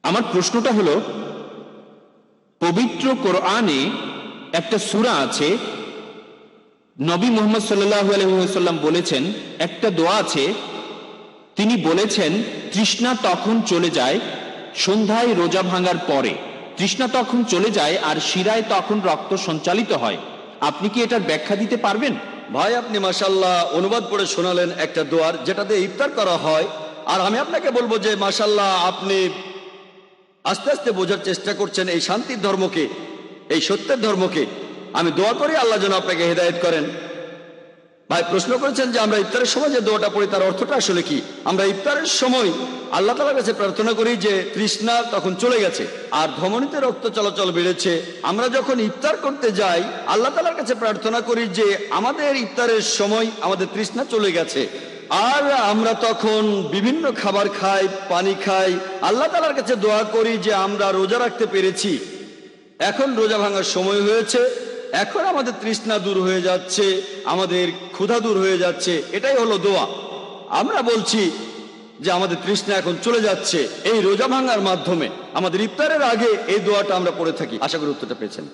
আমার প্রশ্নটা হলো, পবিত্র কোরআনে একটা সূরা আছে, নবী মুহাম্মদ সাল্লাল্লাহু আলাইহি ওয়াসাল্লাম বলেছেন, একটা দোয়া আছে, তিনি বলেছেন তৃষ্ণা তখন চলে যায় সন্ধ্যায় রোজা ভাঙার পরে। তৃষ্ণা তখন চলে যায় আর শিরায় তখন রক্ত সঞ্চালিত হয়। আপনি কি এটার ব্যাখ্যা দিতে পারবেন? ভাই, আপনি মাশাআল্লাহ অনুবাদ পড়ে শোনালেন একটা দোয়ার, যেটাতে ইফতার করা হয়। আর আমি আপনাকে বলবো যে মাশাআল্লাহ, আপনি আস্তে আস্তে বোঝার চেষ্টা করছেন এই শান্তির ধর্মকে, এই সত্যের ধর্মকে। আমি দোয়া করি আল্লাহ যেন আপনাকে হেদায়েত করেন। ভাই প্রশ্ন করেছেন যে আমরা ইফতারের সময় যে দোয়াটা পড়ি তার অর্থটা আসলে কি। আমরা ইফতারের সময় আল্লাহ তাআলার কাছে প্রার্থনা করি যে তৃষ্ণা তখন চলে গেছে আর ধমনীতে রক্ত চলাচল বেড়েছে। আমরা যখন ইফতার করতে যাই আল্লাহ তাআলার কাছে প্রার্থনা করি যে আমাদের ইফতারের সময় আমাদের তৃষ্ণা চলে গেছে, আর আমরা তখন বিভিন্ন খাবার খাই, পানি খাই, আল্লাহ তাআলার কাছে দোয়া করি যে আমরা রোজা রাখতে পেরেছি, এখন রোজা ভাঙার সময় হয়েছে, এখন আমাদের তৃষ্ণা দূর হয়ে যাচ্ছে, আমাদের ক্ষুধা দূর হয়ে যাচ্ছে। এটাই হলো দোয়া। আমরা বলছি যে আমাদের তৃষ্ণা এখন চলে যাচ্ছে এই রোজা ভাঙার মাধ্যমে। আমাদের ইফতারের আগে এই দোয়াটা আমরা পড়ে থাকি। আশা করি উত্তরটা পেয়েছেন।